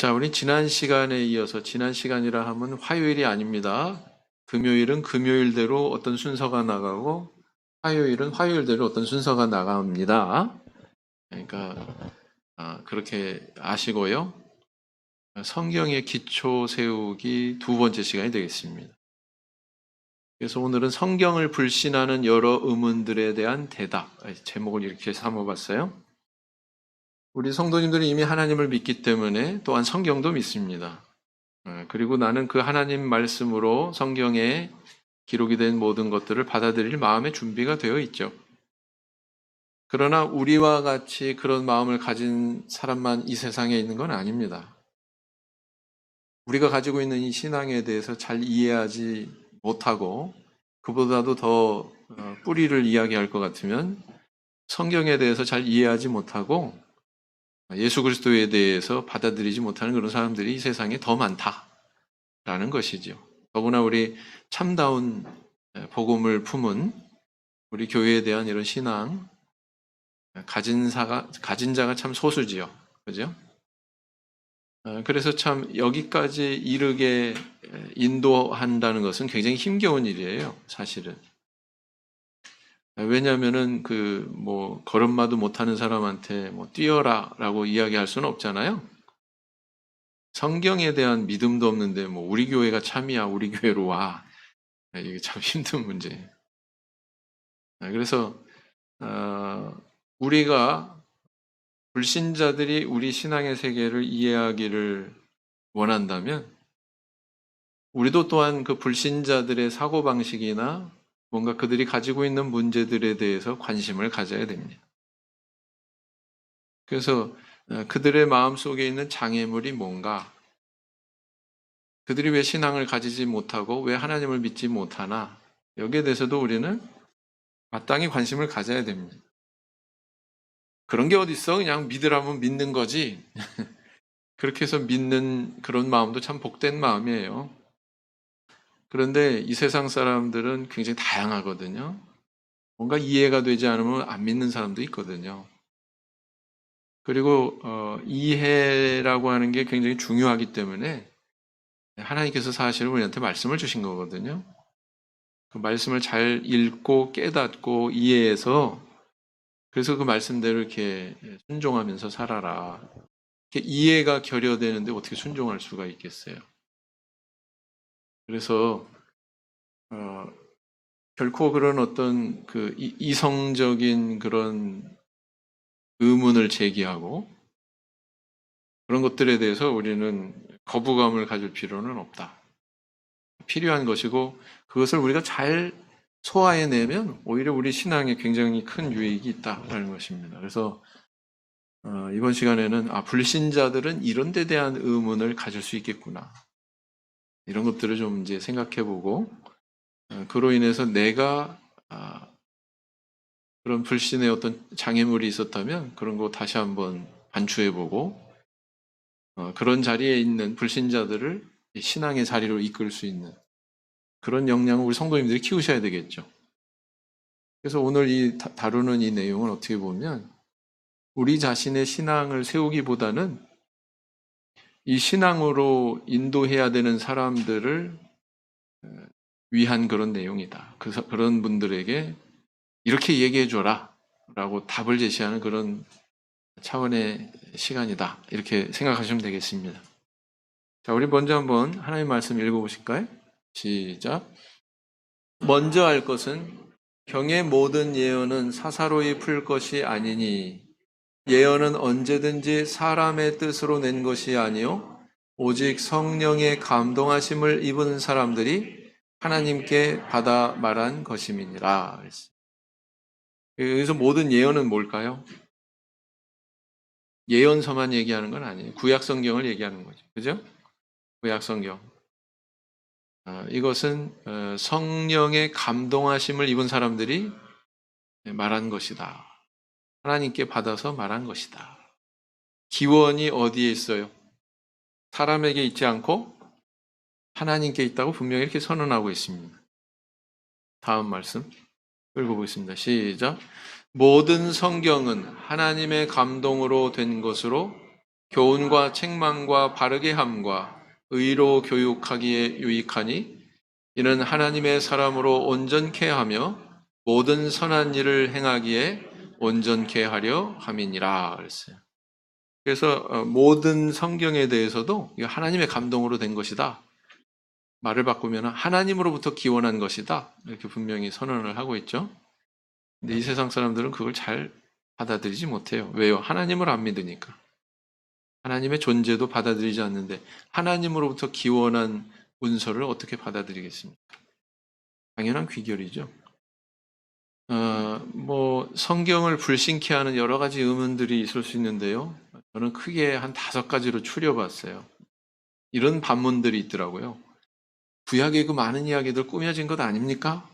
자, 우리 지난 시간에 이어서, 지난 시간이라 하면 화요일이 아닙니다. 금요일은 금요일대로 어떤 순서가 나가고, 화요일은 화요일대로 어떤 순서가 나갑니다. 그러니까 그렇게 아시고요. 성경의 기초 세우기 두 번째 시간이 되겠습니다. 그래서 오늘은 성경을 불신하는 여러 의문들에 대한 대답, 제목을 이렇게 삼아봤어요. 우리 성도님들이 이미 하나님을 믿기 때문에 또한 성경도 믿습니다. 그리고 나는 그 하나님 말씀으로 성경에 기록이 된 모든 것들을 받아들일 마음의 준비가 되어 있죠. 그러나 우리와 같이 그런 마음을 가진 사람만 이 세상에 있는 건 아닙니다. 우리가 가지고 있는 이 신앙에 대해서 잘 이해하지 못하고 그보다도 더 뿌리를 이야기할 것 같으면 성경에 대해서 잘 이해하지 못하고 예수 그리스도에 대해서 받아들이지 못하는 그런 사람들이 이 세상에 더 많다라는 것이죠. 더구나 우리 참다운 복음을 품은 우리 교회에 대한 이런 신앙 가진 자가 참 소수지요. 그죠? 그래서 참 여기까지 이르게 인도한다는 것은 굉장히 힘겨운 일이에요, 사실은. 왜냐하면은 걸음마도 못하는 사람한테 뛰어라라고 이야기할 수는 없잖아요. 성경에 대한 믿음도 없는데 우리 교회가 참이야, 우리 교회로 와. 이게 참 힘든 문제예요. 그래서 우리가 불신자들이 우리 신앙의 세계를 이해하기를 원한다면 우리도 또한 그 불신자들의 사고방식이나 뭔가 그들이 가지고 있는 문제들에 대해서 관심을 가져야 됩니다. 그래서 그들의 마음속에 있는 장애물이 뭔가, 그들이 왜 신앙을 가지지 못하고 왜 하나님을 믿지 못하나, 여기에 대해서도 우리는 마땅히 관심을 가져야 됩니다. 그런 게 어딨어? 그냥 믿으라면 믿는 거지. 그렇게 해서 믿는 그런 마음도 참 복된 마음이에요. 그런데 이 세상 사람들은 굉장히 다양하거든요. 뭔가 이해가 되지 않으면 안 믿는 사람도 있거든요. 그리고 이해라고 하는 게 굉장히 중요하기 때문에 하나님께서 사실은 우리한테 말씀을 주신 거거든요. 그 말씀을 잘 읽고 깨닫고 이해해서 그래서 그 말씀대로 이렇게 순종하면서 살아라. 이렇게 이해가 결여되는데 어떻게 순종할 수가 있겠어요? 그래서 결코 그런 어떤 그 이성적인 그런 의문을 제기하고 그런 것들에 대해서 우리는 거부감을 가질 필요는 없다. 필요한 것이고 그것을 우리가 잘 소화해내면 오히려 우리 신앙에 굉장히 큰 유익이 있다라는 것입니다. 그래서 이번 시간에는 불신자들은 이런 데 대한 의문을 가질 수 있겠구나. 이런 것들을 좀 이제 생각해보고 그로 인해서 내가 그런 불신의 어떤 장애물이 있었다면 그런 거 다시 한번 반추해보고 그런 자리에 있는 불신자들을 신앙의 자리로 이끌 수 있는 그런 역량을 우리 성도님들이 키우셔야 되겠죠. 그래서 오늘 다루는 이 내용은 어떻게 보면 우리 자신의 신앙을 세우기보다는 이 신앙으로 인도해야 되는 사람들을 위한 그런 내용이다. 그런 분들에게 이렇게 얘기해줘라 라고 답을 제시하는 그런 차원의 시간이다. 이렇게 생각하시면 되겠습니다. 자, 우리 먼저 한번 하나님 말씀 읽어보실까요? 시작. 먼저 알 것은 경의 모든 예언은 사사로이 풀 것이 아니니 예언은 언제든지 사람의 뜻으로 낸 것이 아니요 오직 성령의 감동하심을 입은 사람들이 하나님께 받아 말한 것임이니라. 여기서 모든 예언은 뭘까요? 예언서만 얘기하는 건 아니에요. 구약 성경을 얘기하는 거죠. 그죠? 구약 성경. 이것은 성령의 감동하심을 입은 사람들이 말한 것이다. 하나님께 받아서 말한 것이다. 기원이 어디에 있어요? 사람에게 있지 않고 하나님께 있다고 분명히 이렇게 선언하고 있습니다. 다음 말씀 읽어보겠습니다. 시작. 모든 성경은 하나님의 감동으로 된 것으로 교훈과 책망과 바르게 함과 의로 교육하기에 유익하니 이는 하나님의 사람으로 온전케 하며 모든 선한 일을 행하기에 온전케 하려 함이니라 그랬어요. 그래서 모든 성경에 대해서도 이거 하나님의 감동으로 된 것이다. 말을 바꾸면 하나님으로부터 기원한 것이다. 이렇게 분명히 선언을 하고 있죠. 근데 이 세상 사람들은 그걸 잘 받아들이지 못해요. 왜요? 하나님을 안 믿으니까. 하나님의 존재도 받아들이지 않는데 하나님으로부터 기원한 문서를 어떻게 받아들이겠습니까? 당연한 귀결이죠. 성경을 불신케 하는 여러 가지 의문들이 있을 수 있는데요. 저는 크게 한 5가지로 추려봤어요. 이런 반문들이 있더라고요. 구약의 그 많은 이야기들 꾸며진 것 아닙니까?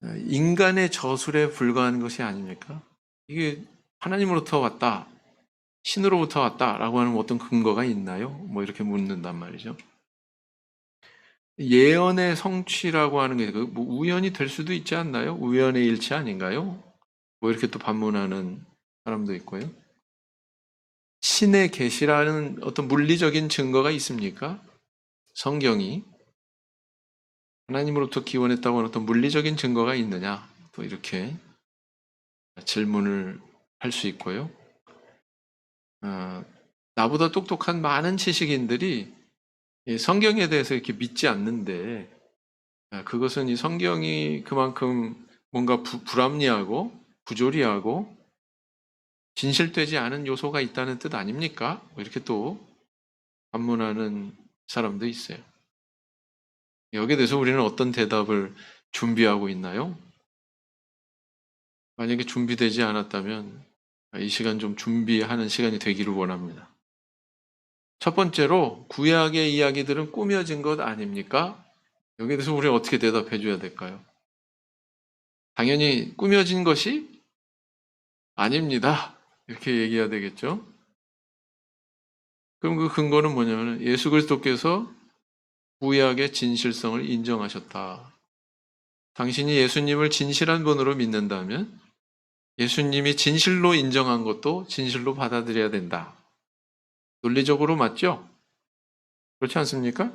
인간의 저술에 불과한 것이 아닙니까? 이게 하나님으로부터 왔다, 신으로부터 왔다라고 하는 어떤 근거가 있나요? 뭐 이렇게 묻는단 말이죠. 예언의 성취라고 하는 게 뭐 우연이 될 수도 있지 않나요? 우연의 일치 아닌가요? 뭐 이렇게 또 반문하는 사람도 있고요. 신의 계시라는 어떤 물리적인 증거가 있습니까? 성경이 하나님으로부터 기원했다고 하는 어떤 물리적인 증거가 있느냐? 또 이렇게 질문을 할 수 있고요. 나보다 똑똑한 많은 지식인들이 이 성경에 대해서 이렇게 믿지 않는데 그것은 이 성경이 그만큼 뭔가 불합리하고 부조리하고 진실되지 않은 요소가 있다는 뜻 아닙니까? 이렇게 또 반문하는 사람도 있어요. 여기에 대해서 우리는 어떤 대답을 준비하고 있나요? 만약에 준비되지 않았다면 이 시간 좀 준비하는 시간이 되기를 원합니다. 첫 번째로 구약의 이야기들은 꾸며진 것 아닙니까? 여기에 대해서 우리는 어떻게 대답해 줘야 될까요? 당연히 꾸며진 것이 아닙니다. 이렇게 얘기해야 되겠죠? 그럼 그 근거는 뭐냐면 예수 그리스도께서 구약의 진실성을 인정하셨다. 당신이 예수님을 진실한 분으로 믿는다면 예수님이 진실로 인정한 것도 진실로 받아들여야 된다. 논리적으로 맞죠? 그렇지 않습니까?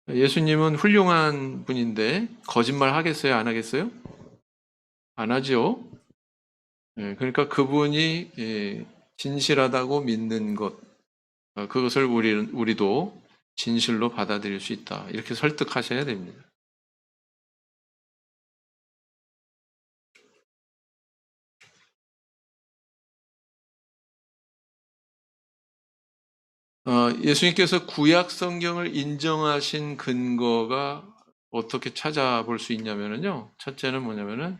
예수님은 훌륭한 분인데 거짓말 하겠어요? 안 하겠어요? 안 하죠. 그러니까 그분이 진실하다고 믿는 것, 그것을 우리도 진실로 받아들일 수 있다. 이렇게 설득하셔야 됩니다. 예수님께서 구약 성경을 인정하신 근거가 어떻게 찾아볼 수 있냐면요. 첫째는 뭐냐면은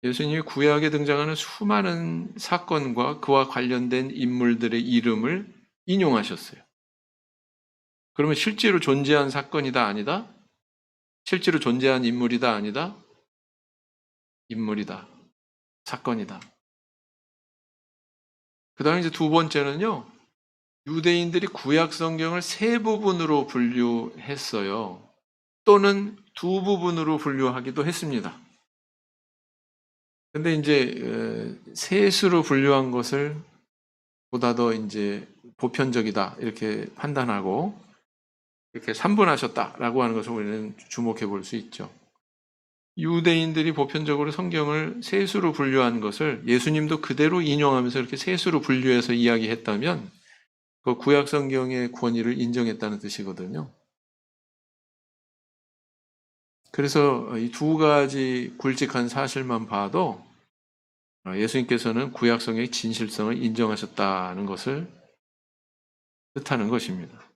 예수님이 구약에 등장하는 수많은 사건과 그와 관련된 인물들의 이름을 인용하셨어요. 그러면 실제로 존재한 사건이다, 아니다? 실제로 존재한 인물이다, 아니다? 인물이다. 사건이다. 그 다음에 이제 두 번째는요. 유대인들이 구약 성경을 세 부분으로 분류했어요. 또는 두 부분으로 분류하기도 했습니다. 근데 이제 셋으로 분류한 것을 보다 더 이제 보편적이다 이렇게 판단하고 이렇게 삼분하셨다라고 하는 것을 우리는 주목해 볼 수 있죠. 유대인들이 보편적으로 성경을 셋으로 분류한 것을 예수님도 그대로 인용하면서 이렇게 셋으로 분류해서 이야기했다면 그 구약 성경의 권위를 인정했다는 뜻이거든요. 그래서 이 두 가지 굵직한 사실만 봐도 예수님께서는 구약 성경의 진실성을 인정하셨다는 것을 뜻하는 것입니다.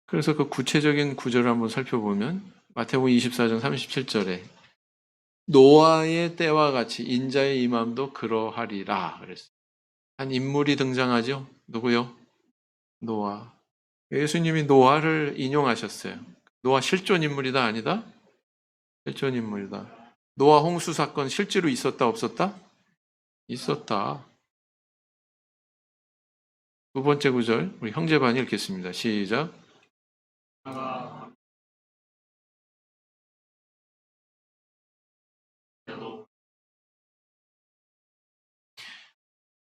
그래서 그 구체적인 구절을 한번 살펴보면 마태복음 24장 37절에 노아의 때와 같이 인자의 임함도 그러하리라 그랬어요. 한 인물이 등장하죠. 누구요? 노아. 예수님이 노아를 인용하셨어요. 노아 실존 인물이다 아니다? 실존 인물이다. 노아 홍수 사건 실제로 있었다 없었다? 있었다. 두 번째 구절 우리 형제반이 읽겠습니다. 시작.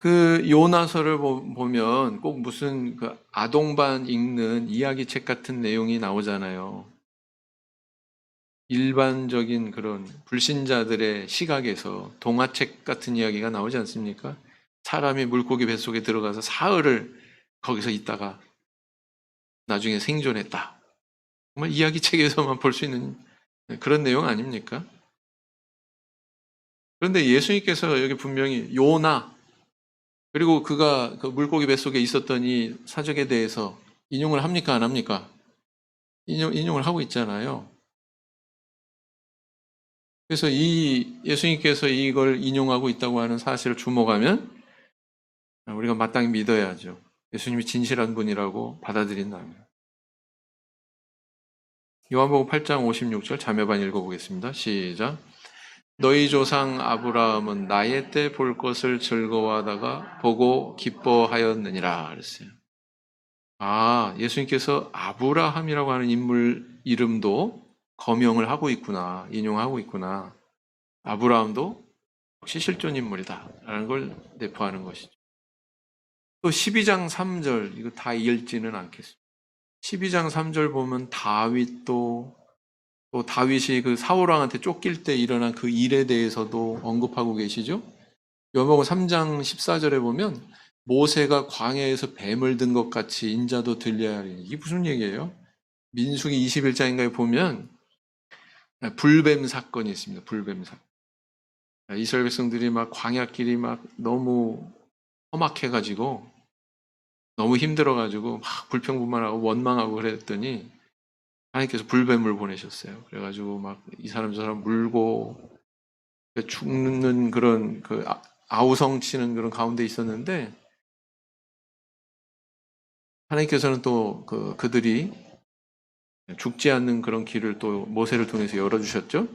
그 요나서를 보면 꼭 무슨 그 아동반 읽는 이야기책 같은 내용이 나오잖아요. 일반적인 그런 불신자들의 시각에서 동화책 같은 이야기가 나오지 않습니까? 사람이 물고기 뱃속에 들어가서 사흘을 거기서 있다가 나중에 생존했다. 정말 이야기책에서만 볼 수 있는 그런 내용 아닙니까? 그런데 예수님께서 여기 분명히 요나, 그리고 그가 그 물고기 뱃속에 있었던 이 사적에 대해서 인용을 합니까? 안 합니까? 인용을 하고 있잖아요. 그래서 이 예수님께서 이걸 인용하고 있다고 하는 사실을 주목하면 우리가 마땅히 믿어야죠. 예수님이 진실한 분이라고 받아들인다면. 요한복음 8장 56절 자매반 읽어보겠습니다. 시작. 너희 조상 아브라함은 나의 때 볼 것을 즐거워하다가 보고 기뻐하였느니라 그랬어요. 아, 예수님께서 아브라함이라고 하는 인물 이름도 거명을 하고 있구나, 인용하고 있구나. 아브라함도 역시 실존 인물이다 라는 걸 내포하는 것이죠. 또 12장 3절, 이거 다 읽지는 않겠습니다. 12장 3절 보면 다윗도, 또 다윗이 그 사울왕한테 쫓길 때 일어난 그 일에 대해서도 언급하고 계시죠. 요한복음 3장 14절에 보면 모세가 광야에서 뱀을 든 것 같이 인자도 들려야 하리니, 이게 무슨 얘기예요? 민수기 21장인가에 보면 불뱀 사건이 있습니다. 불뱀 사건. 이스라엘 백성들이 막 광야길이 막 너무 험악해가지고 너무 힘들어가지고 막 불평불만하고 원망하고 그랬더니 하나님께서 불뱀을 보내셨어요. 그래가지고 막 이 사람 저 사람 물고 죽는 그런 그 아우성 치는 그런 가운데 있었는데, 하나님께서는 또 그들이 죽지 않는 그런 길을 또 모세를 통해서 열어주셨죠.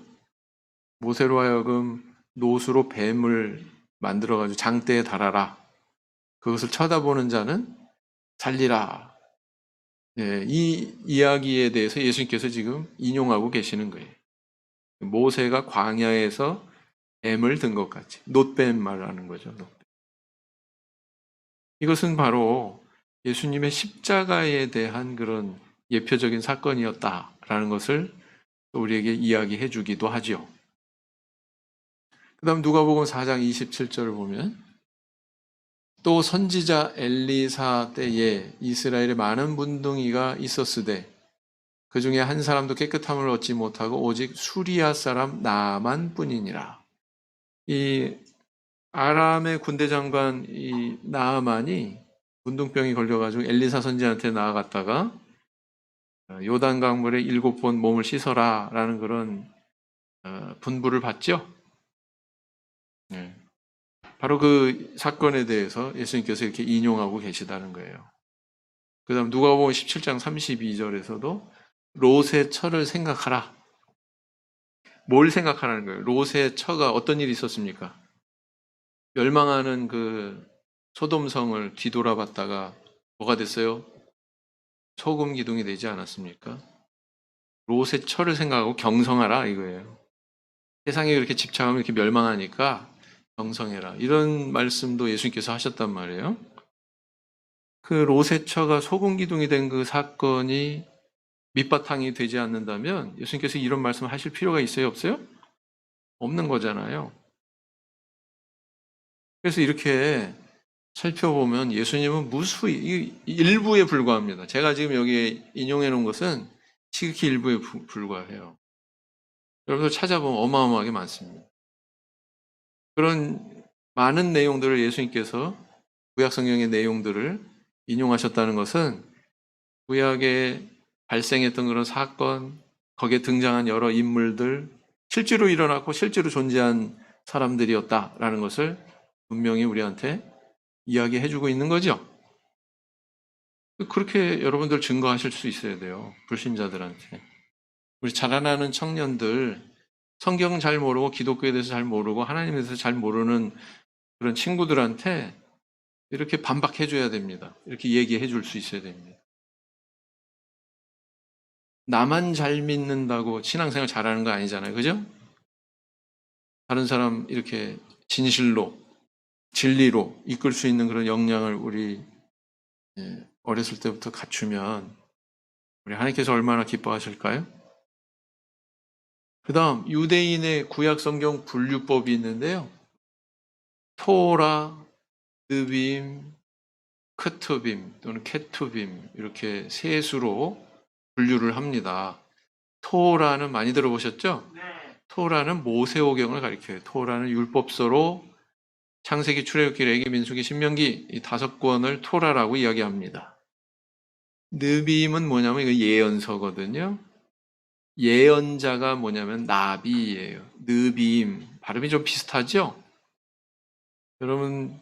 모세로 하여금 노수로 뱀을 만들어가지고 장대에 달아라. 그것을 쳐다보는 자는 살리라. 예, 이 이야기에 대해서 예수님께서 지금 인용하고 계시는 거예요. 모세가 광야에서 뱀을 든 것 같이, 놋뱀 말하는 거죠. 놋뱀. 이것은 바로 예수님의 십자가에 대한 그런 예표적인 사건이었다라는 것을 우리에게 이야기해 주기도 하죠. 그 다음 누가복음 4장 27절을 보면 또 선지자 엘리사 때에 이스라엘에 많은 문둥이가 있었으되 그 중에 한 사람도 깨끗함을 얻지 못하고 오직 수리아 사람 나만 뿐이니라. 이 아람의 군대 장관 이 나아만이 문둥병이 걸려가지고 엘리사 선지자한테 나아갔다가 요단 강물에 7번 몸을 씻어라라는 그런 분부를 받죠. 네. 바로 그 사건에 대해서 예수님께서 이렇게 인용하고 계시다는 거예요. 그 다음 누가복음 17장 32절에서도 롯의 처를 생각하라. 뭘 생각하라는 거예요? 롯의 처가 어떤 일이 있었습니까? 멸망하는 그 소돔성을 뒤돌아봤다가 뭐가 됐어요? 소금 기둥이 되지 않았습니까? 롯의 처를 생각하고 경성하라 이거예요. 세상에 그렇게 집착하면 이렇게 멸망하니까 경성해라. 이런 말씀도 예수님께서 하셨단 말이에요. 그 롯의 처가 소금 기둥이 된 그 사건이 밑바탕이 되지 않는다면 예수님께서 이런 말씀을 하실 필요가 있어요? 없어요? 없는 거잖아요. 그래서 이렇게 살펴보면 예수님은 무수히 일부에 불과합니다. 제가 지금 여기에 인용해 놓은 것은 지극히 일부에 불과해요. 여러분들 찾아보면 어마어마하게 많습니다. 그런 많은 내용들을 예수님께서 구약 성경의 내용들을 인용하셨다는 것은 구약에 발생했던 그런 사건, 거기에 등장한 여러 인물들, 실제로 일어났고 실제로 존재한 사람들이었다라는 것을 분명히 우리한테 이야기해주고 있는 거죠. 그렇게 여러분들 증거하실 수 있어야 돼요. 불신자들한테. 우리 자라나는 청년들, 성경 잘 모르고 기독교에 대해서 잘 모르고 하나님에 대해서 잘 모르는 그런 친구들한테 이렇게 반박해줘야 됩니다. 이렇게 얘기해 줄 수 있어야 됩니다. 나만 잘 믿는다고 신앙생활 잘하는 거 아니잖아요. 그죠? 다른 사람 이렇게 진실로 진리로 이끌 수 있는 그런 역량을 우리 어렸을 때부터 갖추면 우리 하나님께서 얼마나 기뻐하실까요? 그 다음 유대인의 구약 성경 분류법이 있는데요. 토라, 느빔, 크투빔 또는 케투빔 이렇게 세 수로 분류를 합니다. 토라는 많이 들어보셨죠? 토라는 모세오경을 가리켜요. 토라는 율법서로 창세기, 출애굽기, 레위기, 민수기, 신명기 이 5권을 토라라고 이야기합니다. 느빔은 뭐냐면 이거 예언서거든요. 예언자가 뭐냐면 나비예요. 느빔 발음이 좀 비슷하죠? 여러분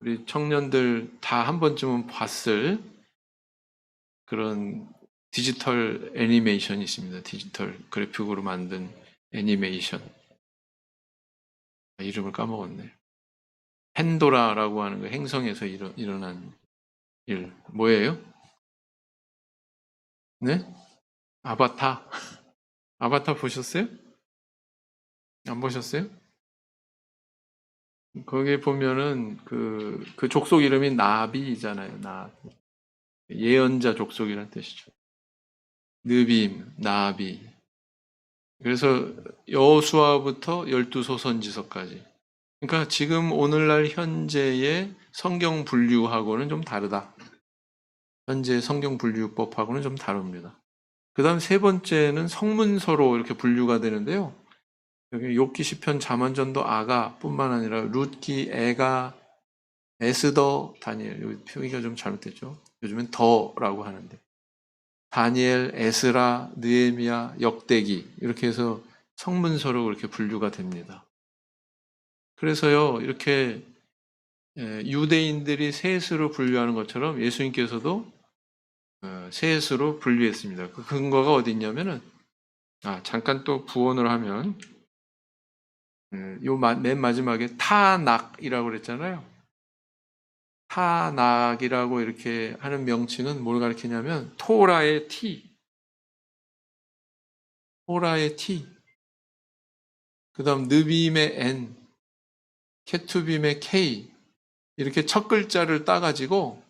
우리 청년들 다 한 번쯤은 봤을 그런 디지털 애니메이션이 있습니다. 디지털 그래픽으로 만든 애니메이션. 이름을 까먹었네. 팬도라라고 하는 거 행성에서 일어난 일. 뭐예요? 네? 아바타. 아바타 보셨어요? 안 보셨어요? 거기에 보면은 그 족속 이름이 나비잖아요. 예언자 족속이라는 뜻이죠. 느빔, 나비. 그래서 여호수아부터 12소선지서까지. 그러니까 지금 오늘날 현재의 성경 분류하고는 좀 다르다. 현재 성경 분류법하고는 좀 다릅니다. 그 다음 세 번째는 성문서로 이렇게 분류가 되는데요. 여기 욥기, 시편, 잠언, 전도, 아가 뿐만 아니라 룻기, 애가, 에스더, 다니엘. 여기 표기가 좀 잘못됐죠. 요즘엔 더라고 하는데. 다니엘, 에스라, 느헤미야, 역대기 이렇게 해서 성문서로 그렇게 분류가 됩니다. 그래서요, 이렇게 유대인들이 셋으로 분류하는 것처럼 예수님께서도 셋으로 분류했습니다. 그 근거가 어디 있냐면은 잠깐 또 부언을 하면 맨 마지막에 타낙이라고 그랬잖아요. 타낙이라고 이렇게 하는 명칭은 뭘 가리키냐면 토라의 T, 그 다음 느빔의 N, 케투빔의 K 이렇게 첫 글자를 따가지고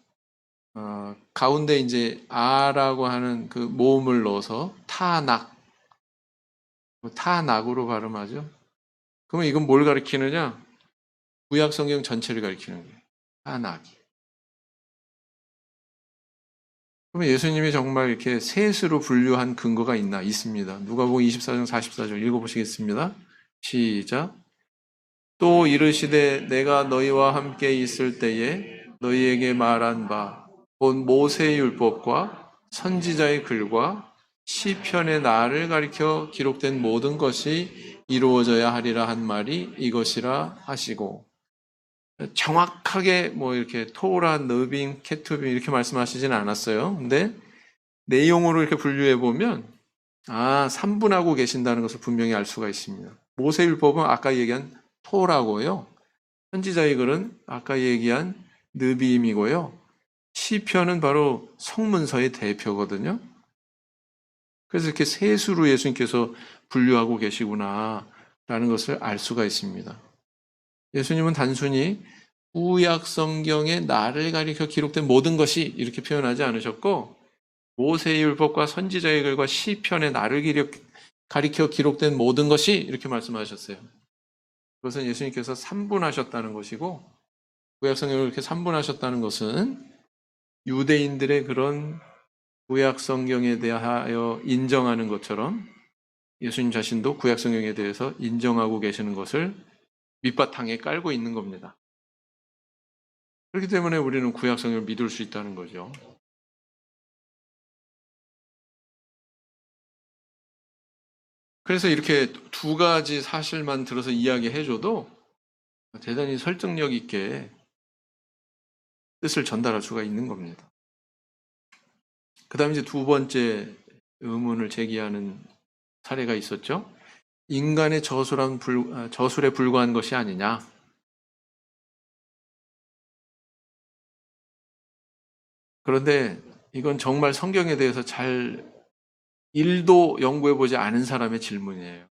가운데 이제 아라고 하는 그 모음을 넣어서 타낙으로 발음하죠. 그러면 이건 뭘 가리키느냐? 구약 성경 전체를 가리키는 거예요. 타낙이. 그러면 예수님이 정말 이렇게 셋으로 분류한 근거가 있나? 있습니다. 누가복음 24장 44절 읽어보시겠습니다. 시작. 또 이르시되 내가 너희와 함께 있을 때에 너희에게 말한 바 곧 모세의 율법과 선지자의 글과 시편의 나를 가리켜 기록된 모든 것이 이루어져야 하리라 한 말이 이것이라 하시고 정확하게 뭐 이렇게 토라, 느빔, 케투빔 이렇게 말씀하시지는 않았어요. 근데 내용으로 이렇게 분류해 보면 3분하고 계신다는 것을 분명히 알 수가 있습니다. 모세율법은 아까 얘기한 토라고요. 선지자의 글은 아까 얘기한 느빔이고요. 시편은 바로 성문서의 대표거든요. 그래서 이렇게 셋으로 예수님께서 분류하고 계시구나라는 것을 알 수가 있습니다. 예수님은 단순히 구약 성경에 나를 가리켜 기록된 모든 것이 이렇게 표현하지 않으셨고 모세의 율법과 선지자의 글과 시편에 나를 가리켜 기록된 모든 것이 이렇게 말씀하셨어요. 그것은 예수님께서 3분하셨다는 것이고 구약 성경을 이렇게 3분하셨다는 것은 유대인들의 그런 구약 성경에 대하여 인정하는 것처럼 예수님 자신도 구약 성경에 대해서 인정하고 계시는 것을 밑바탕에 깔고 있는 겁니다. 그렇기 때문에 우리는 구약 성경을 믿을 수 있다는 거죠. 그래서 이렇게 두 가지 사실만 들어서 이야기해줘도 대단히 설득력 있게 뜻을 전달할 수가 있는 겁니다. 그 다음에 이제 두 번째 의문을 제기하는 사례가 있었죠. 인간의 저술에 불과한 것이 아니냐. 그런데 이건 정말 성경에 대해서 잘 1도 연구해보지 않은 사람의 질문이에요.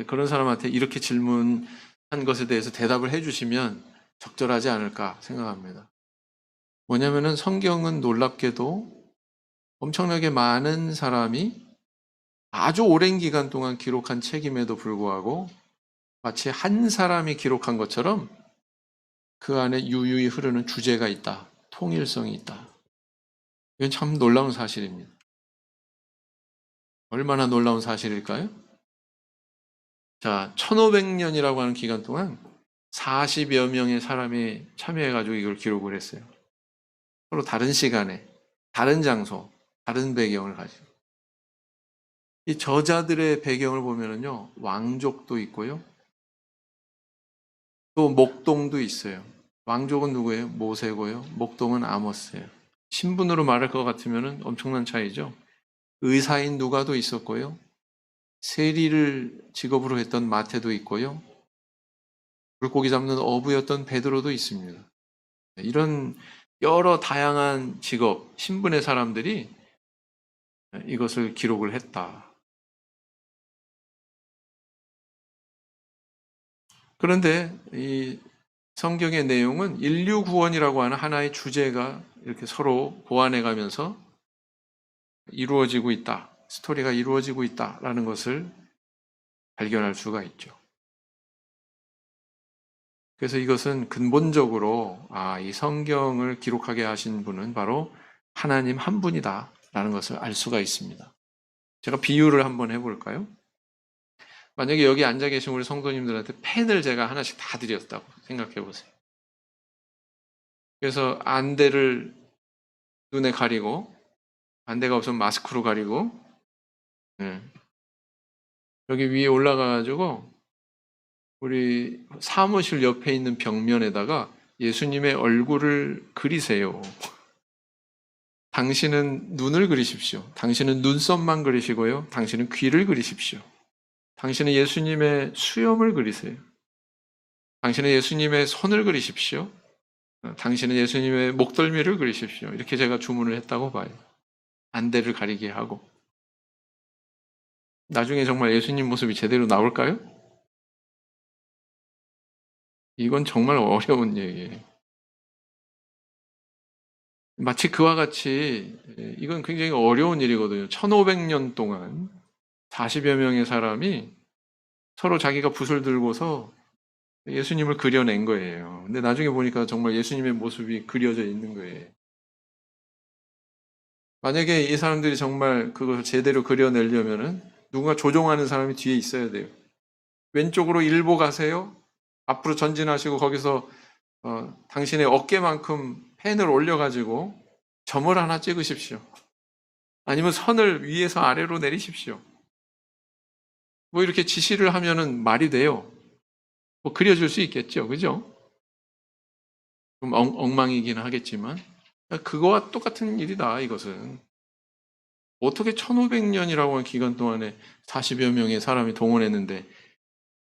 그런 사람한테 이렇게 질문 것에 대해서 대답을 해주시면 적절하지 않을까 생각합니다. 뭐냐면은 성경은 놀랍게도 엄청나게 많은 사람이 아주 오랜 기간 동안 기록한 책임에도 불구하고 마치 한 사람이 기록한 것처럼 그 안에 유유히 흐르는 주제가 있다. 통일성이 있다. 이건 참 놀라운 사실입니다. 얼마나 놀라운 사실일까요? 자, 1500년이라고 하는 기간 동안 40여 명의 사람이 참여해가지고 이걸 기록을 했어요. 서로 다른 시간에, 다른 장소, 다른 배경을 가지고. 이 저자들의 배경을 보면은요, 왕족도 있고요. 또 목동도 있어요. 왕족은 누구예요? 모세고요. 목동은 아모스예요. 신분으로 말할 것 같으면은 엄청난 차이죠. 의사인 누가도 있었고요. 세리를 직업으로 했던 마태도 있고요. 물고기 잡는 어부였던 베드로도 있습니다. 이런 여러 다양한 직업, 신분의 사람들이 이것을 기록을 했다. 그런데 이 성경의 내용은 인류 구원이라고 하는 하나의 주제가 이렇게 서로 보완해 가면서 이루어지고 있다. 스토리가 이루어지고 있다라는 것을 발견할 수가 있죠. 그래서 이것은 근본적으로 이 성경을 기록하게 하신 분은 바로 하나님 한 분이다라는 것을 알 수가 있습니다. 제가 비유를 한번 해볼까요? 만약에 여기 앉아 계신 우리 성도님들한테 펜을 제가 하나씩 다 드렸다고 생각해 보세요. 그래서 안대를 눈에 가리고, 안대가 없으면 마스크로 가리고, 여기 위에 올라가가지고 우리 사무실 옆에 있는 벽면에다가 예수님의 얼굴을 그리세요. 당신은 눈을 그리십시오. 당신은 눈썹만 그리시고요. 당신은 귀를 그리십시오. 당신은 예수님의 수염을 그리세요. 당신은 예수님의 손을 그리십시오. 당신은 예수님의 목덜미를 그리십시오. 이렇게 제가 주문을 했다고 봐요. 안대를 가리게 하고. 나중에 정말 예수님 모습이 제대로 나올까요? 이건 정말 어려운 얘기예요. 마치 그와 같이 이건 굉장히 어려운 일이거든요. 1500년 동안 40여 명의 사람이 서로 자기가 붓을 들고서 예수님을 그려낸 거예요. 근데 나중에 보니까 정말 예수님의 모습이 그려져 있는 거예요. 만약에 이 사람들이 정말 그걸 제대로 그려내려면은 누군가 조종하는 사람이 뒤에 있어야 돼요. 왼쪽으로 일보 가세요. 앞으로 전진하시고 거기서 당신의 어깨만큼 펜을 올려가지고 점을 하나 찍으십시오. 아니면 선을 위에서 아래로 내리십시오. 뭐 이렇게 지시를 하면은 말이 돼요. 뭐 그려줄 수 있겠죠. 그죠? 좀 엉망이긴 하겠지만 그거와 똑같은 일이다 이것은. 어떻게 1500년이라고 하는 기간 동안에 40여 명의 사람이 동원했는데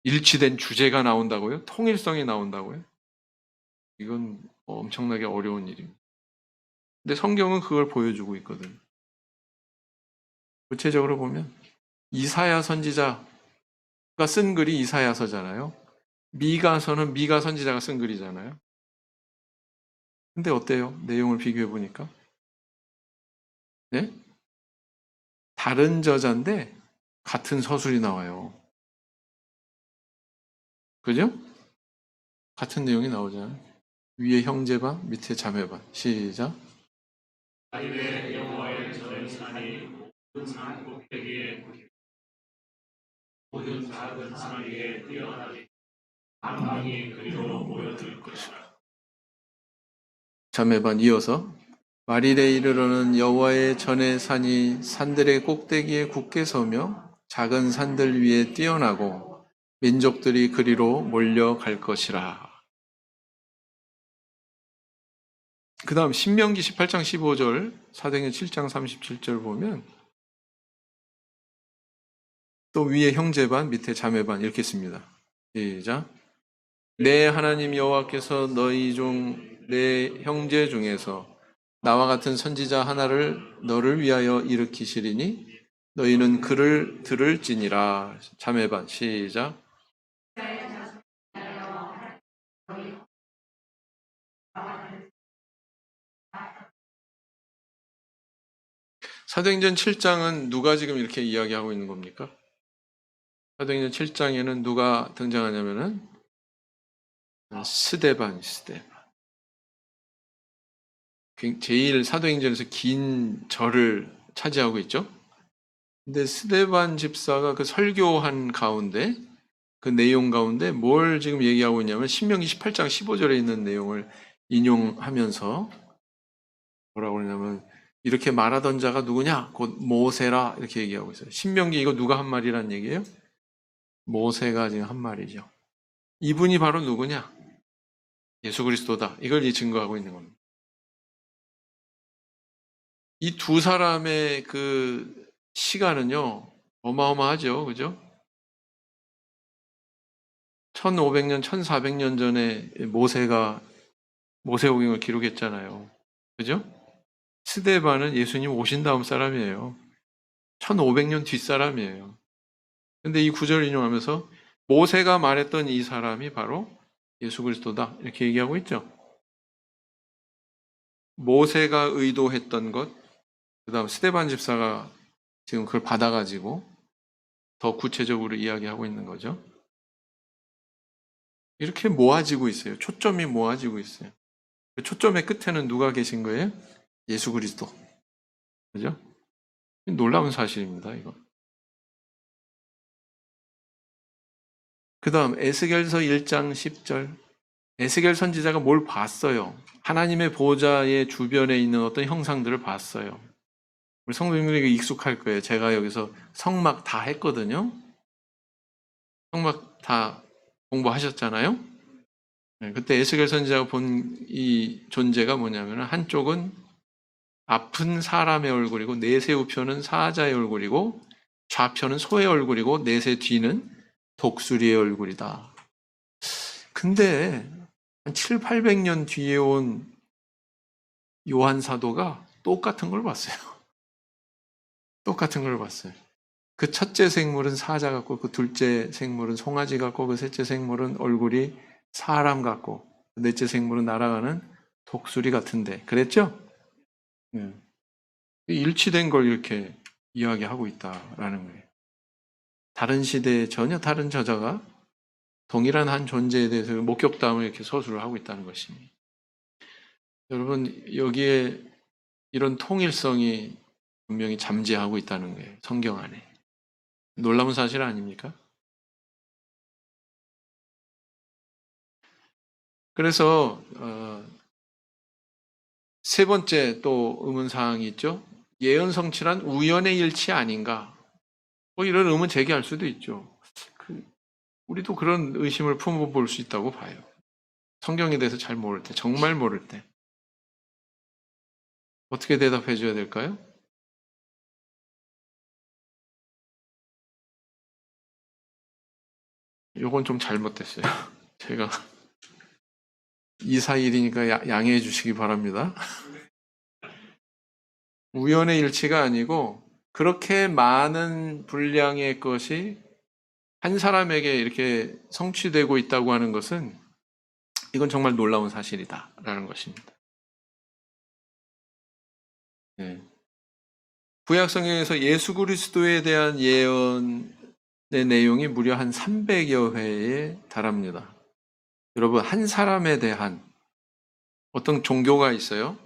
일치된 주제가 나온다고요? 통일성이 나온다고요? 이건 엄청나게 어려운 일입니다. 근데 성경은 그걸 보여주고 있거든요. 구체적으로 보면 이사야 선지자가 쓴 글이 이사야서잖아요. 미가서는 미가 선지자가 쓴 글이잖아요. 근데 어때요? 내용을 비교해 보니까 네? 다른 저자인데 같은 서술이 나와요. 그죠? 같은 내용이 나오잖아요. 위에 형제반, 밑에 자매반. 시작. 자기의 여호와의 전에 산이 모든 산 꼭대기에 모든 작은 산 위에 뛰어나리 만방이 그리로 모여들 것이라. 자매반 이어서 마릴에 이르러는 여호와의 전의 산이 산들의 꼭대기에 굳게 서며 작은 산들 위에 뛰어나고 민족들이 그리로 몰려갈 것이라. 그 다음 신명기 18장 15절, 사도행전 7장 37절 보면 또 위에 형제반, 밑에 자매반 이렇게 씁니다. 시작. 내 하나님 여호와께서 너희 중 내 형제 중에서 나와 같은 선지자 하나를 너를 위하여 일으키시리니 너희는 그를 들을지니라. 자매반 시작. 사도행전 7장은 누가 지금 이렇게 이야기하고 있는 겁니까? 사도행전 7장에는 누가 등장하냐면은 스데반. 제일 사도행전에서 긴 절을 차지하고 있죠. 근데 스데반 집사가 그 설교한 가운데 그 내용 가운데 뭘 지금 얘기하고 있냐면 신명기 18장 15절에 있는 내용을 인용하면서 뭐라고 그러냐면 이렇게 말하던 자가 누구냐? 곧 모세라 이렇게 얘기하고 있어요. 신명기 이거 누가 한 말이란 얘기예요? 모세가 지금 한 말이죠. 이분이 바로 누구냐? 예수 그리스도다. 이걸 증거하고 있는 겁니다. 이 두 사람의 그 시간은요, 어마어마하죠. 그죠? 1500년, 1400년 전에 모세오경을 기록했잖아요. 그죠? 스데반은 예수님 오신 다음 사람이에요. 1500년 뒷 사람이에요. 근데 이 구절을 인용하면서 모세가 말했던 이 사람이 바로 예수 그리스도다. 이렇게 얘기하고 있죠. 모세가 의도했던 것, 그 다음 스데반 집사가 지금 그걸 받아가지고 더 구체적으로 이야기하고 있는 거죠. 이렇게 모아지고 있어요. 초점이 모아지고 있어요. 그 초점의 끝에는 누가 계신 거예요? 예수 그리스도. 그죠? 놀라운 사실입니다, 이거. 그 다음, 에스겔서 1장 10절. 에스겔 선지자가 뭘 봤어요? 하나님의 보좌의 주변에 있는 어떤 형상들을 봤어요. 우리 성도님들에게 익숙할 거예요. 제가 여기서 성막 다 했거든요. 성막 다 공부하셨잖아요. 네, 그때 에스겔 선지자가 본 이 존재가 뭐냐면 한쪽은 아픈 사람의 얼굴이고 내세 우편은 사자의 얼굴이고 좌편은 소의 얼굴이고 내세 뒤는 독수리의 얼굴이다. 근데 한 7, 800년 뒤에 온 요한 사도가 똑같은 걸 봤어요. 똑같은 걸 봤어요. 그 첫째 생물은 사자 같고 그 둘째 생물은 송아지 같고 그 셋째 생물은 얼굴이 사람 같고 그 넷째 생물은 날아가는 독수리 같은데 그랬죠? 네. 일치된 걸 이렇게 이야기하고 있다라는 거예요. 다른 시대에 전혀 다른 저자가 동일한 한 존재에 대해서 목격담을 이렇게 서술을 하고 있다는 것입니다. 여러분 여기에 이런 통일성이 분명히 잠재하고 있다는 거예요. 성경 안에. 놀라운 사실 아닙니까? 그래서 세 번째 또 의문사항이 있죠. 예언성취란 우연의 일치 아닌가? 뭐 이런 의문 제기할 수도 있죠. 우리도 그런 의심을 품어볼 수 있다고 봐요. 성경에 대해서 잘 모를 때, 정말 모를 때. 어떻게 대답해 줘야 될까요? 요건 좀 잘못됐어요. 제가 이사일이니까 양해해 주시기 바랍니다. 우연의 일치가 아니고 그렇게 많은 분량의 것이 한 사람에게 이렇게 성취되고 있다고 하는 것은 이건 정말 놀라운 사실이다라는 것입니다. 네. 구약 성경에서 예수 그리스도에 대한 예언의 내용이 무려 한 300여 회에 달합니다. 여러분, 한 사람에 대한 어떤 종교가 있어요.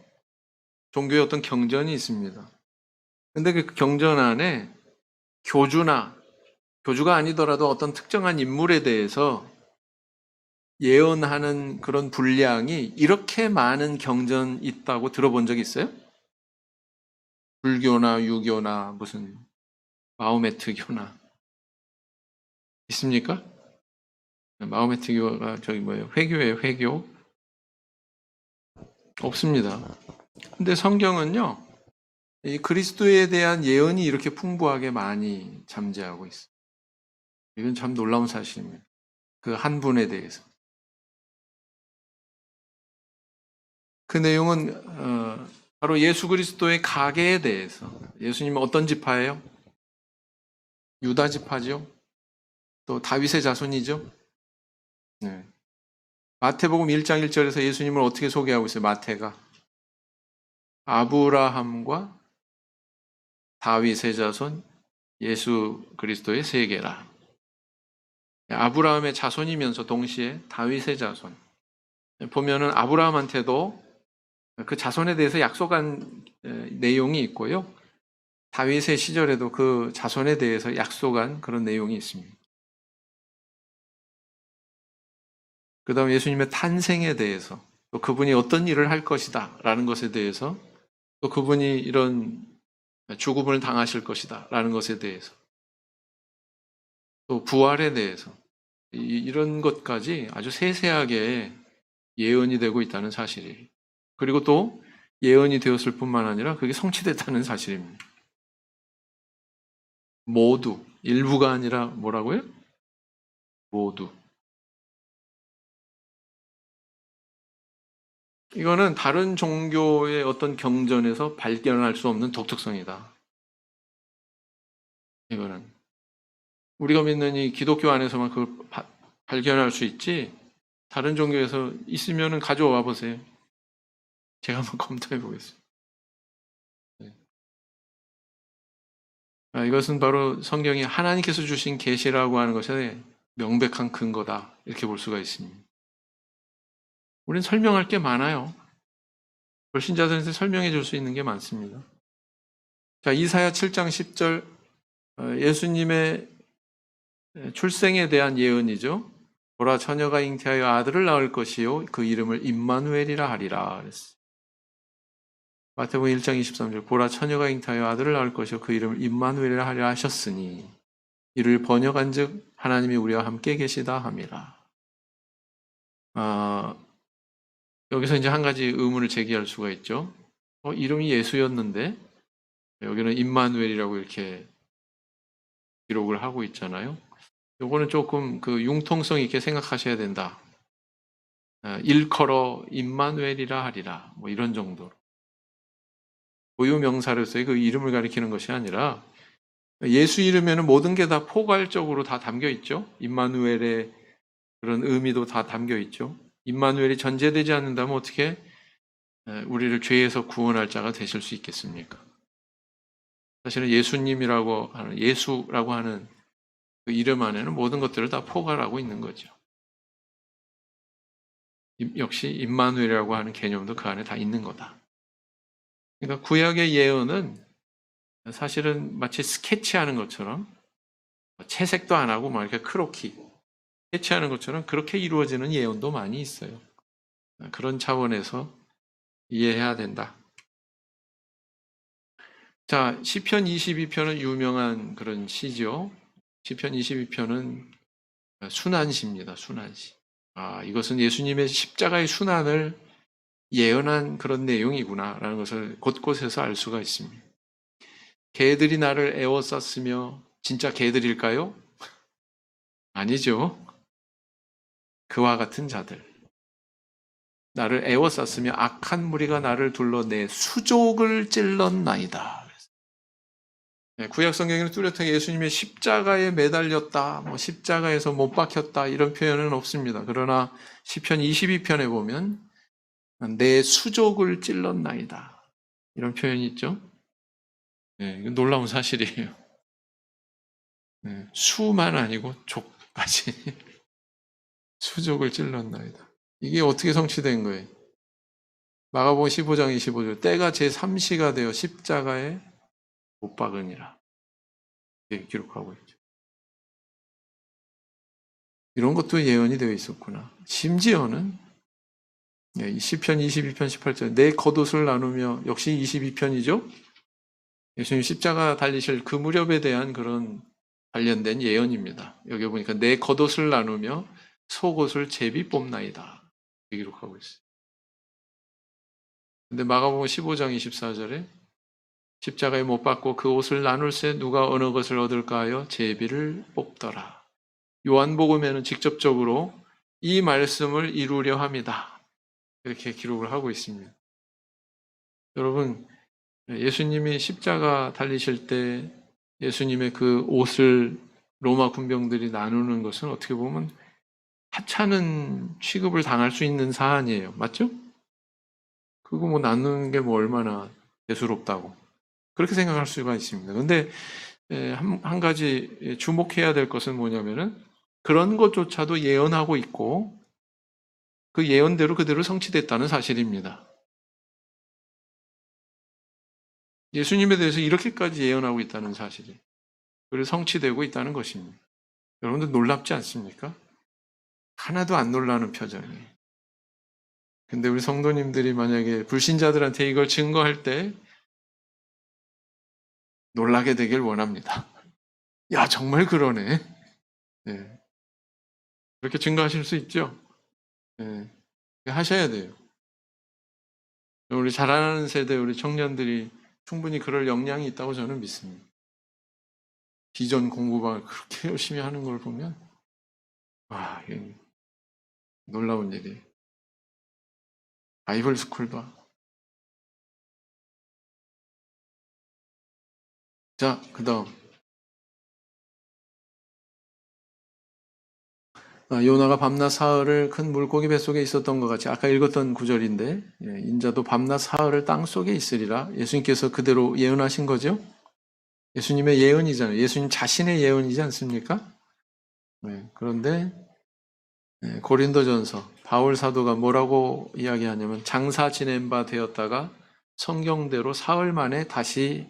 종교의 어떤 경전이 있습니다. 근데 그 경전 안에 교주가 아니더라도 어떤 특정한 인물에 대해서 예언하는 그런 분량이 이렇게 많은 경전이 있다고 들어본 적 있어요? 불교나 유교나 무슨 마호메트교나 있습니까? 마호메트교가 저기 뭐예요? 회교예요, 회교? 없습니다. 근데 성경은요, 이 그리스도에 대한 예언이 이렇게 풍부하게 많이 잠재하고 있어요. 이건 참 놀라운 사실입니다. 그 한 분에 대해서. 그 내용은 바로 예수 그리스도의 가계에 대해서. 예수님은 어떤 지파예요? 유다 지파죠. 또 다윗의 자손이죠. 네. 마태복음 1장 1절에서 예수님을 어떻게 소개하고 있어요? 마태가 아브라함과 다윗의 자손, 예수 그리스도의 세계라. 아브라함의 자손이면서 동시에 다윗의 자손. 보면은 아브라함한테도 그 자손에 대해서 약속한 내용이 있고요. 다윗의 시절에도 그 자손에 대해서 약속한 그런 내용이 있습니다. 그 다음 예수님의 탄생에 대해서, 또 그분이 어떤 일을 할 것이다 라는 것에 대해서, 또 그분이 이런 죽음을 당하실 것이다 라는 것에 대해서, 또 부활에 대해서, 이런 것까지 아주 세세하게 예언이 되고 있다는 사실이에요. 그리고 또 예언이 되었을 뿐만 아니라 그게 성취됐다는 사실입니다. 모두, 일부가 아니라 뭐라고요? 모두. 이거는 다른 종교의 어떤 경전에서 발견할 수 없는 독특성이다. 이거는 우리가 믿는 이 기독교 안에서만 그걸 발견할 수 있지, 다른 종교에서 있으면 가져와 보세요. 제가 한번 검토해 보겠습니다. 이것은 바로 성경이 하나님께서 주신 계시라고 하는 것의 명백한 근거다, 이렇게 볼 수가 있습니다. 우리는 설명할 게 많아요. 불신자들한테 설명해 줄 수 있는 게 많습니다. 자, 이사야 7장 10절, 예수님의 출생에 대한 예언이죠. 보라, 처녀가 잉태하여 아들을 낳을 것이요 그 이름을 임마누엘이라 하리라 그랬어요. 마태복음 1장 23절, 보라, 처녀가 잉태하여 아들을 낳을 것이요 그 이름을 임마누엘이라 하리라 하셨으니 이를 번역한즉 하나님이 우리와 함께 계시다 함이라. 여기서 이제 한 가지 의문을 제기할 수가 있죠. 이름이 예수였는데 여기는 임마누엘이라고 이렇게 기록을 하고 있잖아요. 요거는 조금 그 융통성 있게 생각하셔야 된다. 일컬어 임마누엘이라 하리라. 뭐 이런 정도로. 고유명사로서의 그 이름을 가리키는 것이 아니라 예수 이름에는 모든 게 다 포괄적으로 다 담겨 있죠. 임마누엘의 그런 의미도 다 담겨 있죠. 임마누엘이 전제되지 않는다면 어떻게 우리를 죄에서 구원할 자가 되실 수 있겠습니까? 사실은 예수님이라고 하는, 예수라고 하는 그 이름 안에는 모든 것들을 다 포괄하고 있는 거죠. 역시 임마누엘이라고 하는 개념도 그 안에 다 있는 거다. 그러니까 구약의 예언은 사실은 마치 스케치하는 것처럼 채색도 안 하고 막 이렇게 크로키 스케치하는 것처럼 그렇게 이루어지는 예언도 많이 있어요. 그런 차원에서 이해해야 된다. 자, 시편 22편은 유명한 그런 시죠. 시편 22편은 순환시입니다. 순환시. 이것은 예수님의 십자가의 순환을 예언한 그런 내용이구나라는 것을 곳곳에서 알 수가 있습니다. 개들이 나를 애워쌌으며 진짜 개들일까요? 아니죠. 그와 같은 자들. 나를 애워쌌으며 악한 무리가 나를 둘러 내 수족을 찔렀나이다. 구약 성경에는 뚜렷하게 예수님의 십자가에 매달렸다, 뭐 십자가에서 못 박혔다 이런 표현은 없습니다. 그러나 시편 22편에 보면 내 수족을 찔렀나이다 이런 표현이 있죠. 이건 놀라운 사실이에요. 수만 아니고 족까지 수족을 찔렀나이다. 이게 어떻게 성취된 거예요? 마가복음 15장 25절, 때가 제3시가 되어 십자가에 못 박으니라 이렇게 기록하고 있죠. 이런 것도 예언이 되어 있었구나. 심지어는 시편 22편 18절, 내 겉옷을 나누며, 역시 22편이죠. 예수님 십자가 달리실 그 무렵에 대한 그런 관련된 예언입니다. 여기 보니까 내 겉옷을 나누며 속옷을 제비 뽑나이다 이렇게 기록하고 있어요. 근데 마가복음 15장 24절에 십자가에 못 박고 그 옷을 나눌새 누가 어느 것을 얻을까 하여 제비를 뽑더라. 요한복음에는 직접적으로 이 말씀을 이루려 합니다. 이렇게 기록을 하고 있습니다. 여러분, 예수님이 십자가 달리실 때 예수님의 그 옷을 로마 군병들이 나누는 것은 어떻게 보면 하찮은 취급을 당할 수 있는 사안이에요. 맞죠? 그거 뭐 나누는 게 뭐 얼마나 대수롭다고. 그렇게 생각할 수가 있습니다. 근데 한 가지 주목해야 될 것은 뭐냐면은 그런 것조차도 예언하고 있고 그 예언대로 그대로 성취됐다는 사실입니다. 예수님에 대해서 이렇게까지 예언하고 있다는 사실이 그리고 성취되고 있다는 것입니다. 여러분들 놀랍지 않습니까? 하나도 안 놀라는 표정이에요. 근데 우리 성도님들이 만약에 불신자들한테 이걸 증거할 때 놀라게 되길 원합니다. 야, 정말 그러네. 네. 그렇게 증거하실 수 있죠? 네. 하셔야 돼요. 우리 자라나는 세대, 우리 청년들이 충분히 그럴 역량이 있다고 저는 믿습니다. 비전 공부방을 그렇게 열심히 하는 걸 보면, 와, 이게 놀라운 일이에요. 바이블 스쿨 봐. 자, 그 다음. 요나가 밤낮 사흘을 큰 물고기 뱃속에 있었던 것 같이 아까 읽었던 구절인데 인자도 밤낮 사흘을 땅속에 있으리라 예수님께서 그대로 예언하신 거죠. 예수님의 예언이잖아요. 예수님 자신의 예언이지 않습니까? 네, 그런데 고린도전서 바울 사도가 뭐라고 이야기하냐면 장사 지낸 바 되었다가 성경대로 사흘 만에 다시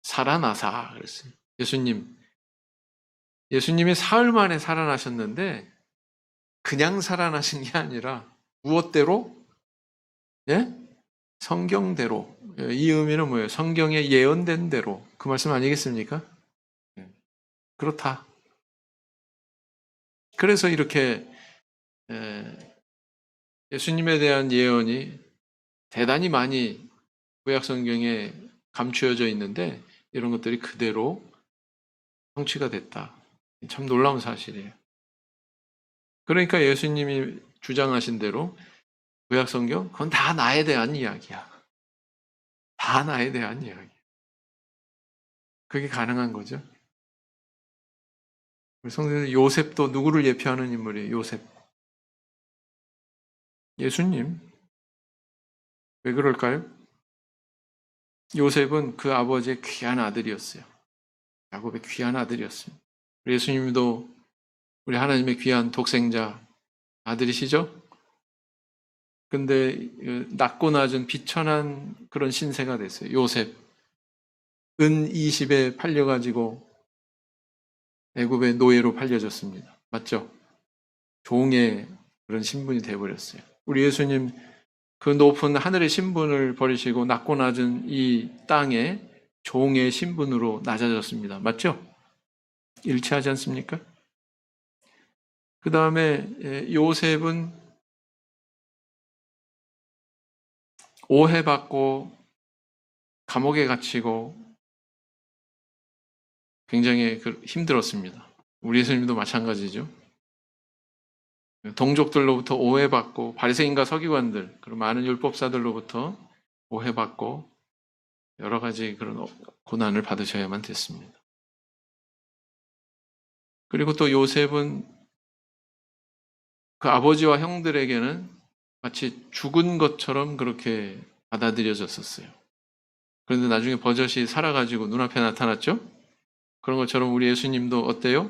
살아나사 그랬어요. 예수님이 사흘 만에 살아나셨는데 그냥 살아나신 게 아니라 무엇대로? 예? 성경대로. 이 의미는 뭐예요? 성경에 예언된 대로. 그 말씀 아니겠습니까? 그렇다. 그래서 이렇게 예수님에 대한 예언이 대단히 많이 구약 성경에 감추어져 있는데 이런 것들이 그대로 성취가 됐다. 참 놀라운 사실이에요. 그러니까 예수님이 주장하신 대로 구약 성경 그건 다 나에 대한 이야기야. 다 나에 대한 이야기. 그게 가능한 거죠. 우리 성경에 요셉도 누구를 예표하는 인물이에요? 요셉. 예수님. 왜 그럴까요? 요셉은 그 아버지의 귀한 아들이었어요. 야곱의 귀한 아들이었습니다. 예수님도 우리 하나님의 귀한 독생자 아들이시죠? 근데 낮고 낮은 비천한 그런 신세가 됐어요. 요셉. 은 20에 팔려가지고 애굽의 노예로 팔려졌습니다. 맞죠? 종의 그런 신분이 돼버렸어요. 우리 예수님 그 높은 하늘의 신분을 버리시고 낮고 낮은 이 땅에 종의 신분으로 낮아졌습니다. 맞죠? 일치하지 않습니까? 그 다음에 요셉은 오해받고 감옥에 갇히고 굉장히 힘들었습니다. 우리 예수님도 마찬가지죠. 동족들로부터 오해받고 바리새인과 서기관들 그리고 많은 율법사들로부터 오해받고 여러 가지 그런 고난을 받으셔야만 됐습니다. 그리고 또 요셉은 그 아버지와 형들에게는 마치 죽은 것처럼 그렇게 받아들여졌었어요. 그런데 나중에 버젓이 살아가지고 눈앞에 나타났죠? 그런 것처럼 우리 예수님도 어때요?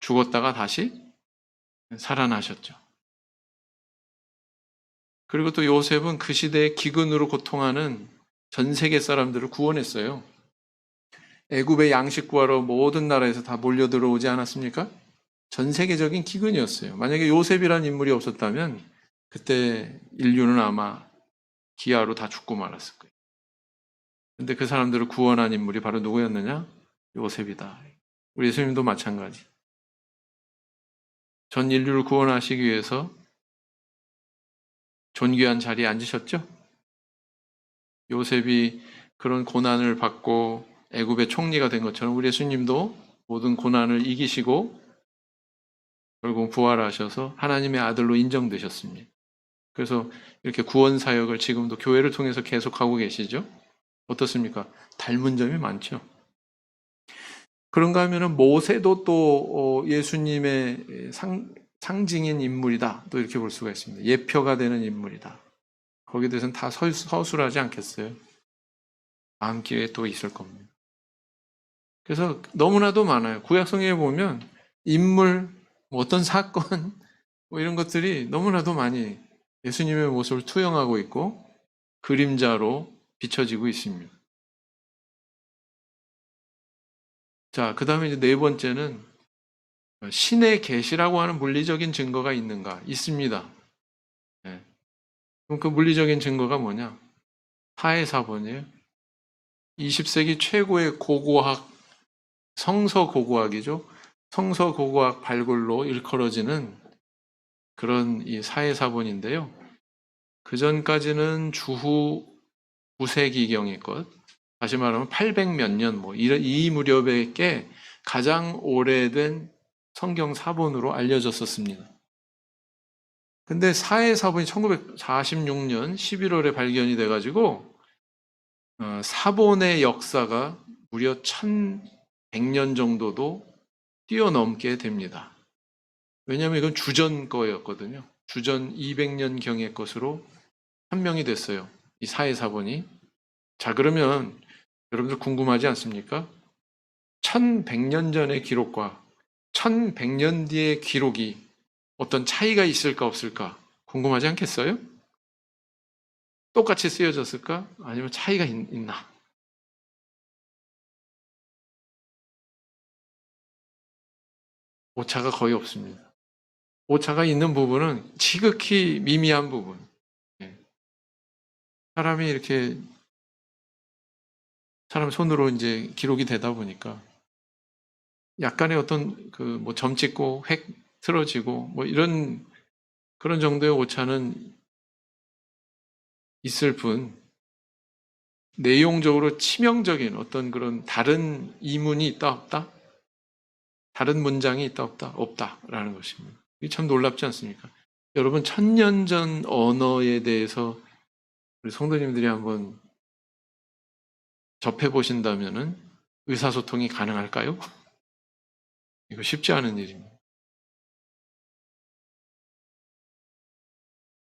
죽었다가 다시 살아나셨죠. 그리고 또 요셉은 그 시대에 기근으로 고통하는 전 세계 사람들을 구원했어요. 애굽의 양식 구하러 모든 나라에서 다 몰려 들어오지 않았습니까? 전 세계적인 기근이었어요. 만약에 요셉이라는 인물이 없었다면 그때 인류는 아마 기아로 다 죽고 말았을 거예요. 근데 그 사람들을 구원한 인물이 바로 누구였느냐? 요셉이다. 우리 예수님도 마찬가지. 전 인류를 구원하시기 위해서 존귀한 자리에 앉으셨죠? 요셉이 그런 고난을 받고 애굽의 총리가 된 것처럼 우리 예수님도 모든 고난을 이기시고 결국 부활하셔서 하나님의 아들로 인정되셨습니다. 그래서 이렇게 구원 사역을 지금도 교회를 통해서 계속하고 계시죠? 어떻습니까? 닮은 점이 많죠. 그런가 하면은 모세도 또 예수님의 상징인 인물이다. 또 이렇게 볼 수가 있습니다. 예표가 되는 인물이다. 거기에 대해서는 다 서술하지 않겠어요. 다음 기회에 또 있을 겁니다. 그래서 너무나도 많아요. 구약성경에 보면 인물, 뭐 어떤 사건, 뭐 이런 것들이 너무나도 많이 예수님의 모습을 투영하고 있고 그림자로 비춰지고 있습니다. 자, 그 다음에 이제 네 번째는 신의 계시라고 하는 물리적인 증거가 있는가? 있습니다. 네. 그럼 그 물리적인 증거가 뭐냐? 사해사본이에요. 20세기 최고의 고고학, 성서고고학이죠. 성서고고학 발굴로 일컬어지는 그런 이 사해사본인데요. 그 전까지는 주후 9세기경의 것, 다시 말하면 800 몇 년, 이 무렵에 꽤 가장 오래된 성경 사본으로 알려졌었습니다. 근데 사해사본이 1946년 11월에 발견이 돼가지고 사본의 역사가 무려 1100년 정도도 뛰어넘게 됩니다. 왜냐하면 이건 주전 거였거든요. 주전 200년경의 것으로 판명이 됐어요. 이 사해사본이. 자, 그러면 여러분들 궁금하지 않습니까? 1100년 전의 기록과 1100년 뒤의 기록이 어떤 차이가 있을까 없을까 궁금하지 않겠어요? 똑같이 쓰여졌을까? 아니면 차이가 있나? 오차가 거의 없습니다. 오차가 있는 부분은 지극히 미미한 부분. 예. 사람이 이렇게 사람 손으로 이제 기록이 되다 보니까 약간의 어떤 점 찍고 획 틀어지고 이런 그런 정도의 오차는 있을 뿐 내용적으로 치명적인 어떤 그런 다른 이문이 있다 없다? 다른 문장이 있다 없다? 없다라는 것입니다. 이게 참 놀랍지 않습니까? 여러분 1000년 전 언어에 대해서 우리 성도님들이 한번 접해 보신다면은 의사소통이 가능할까요? 이거 쉽지 않은 일입니다.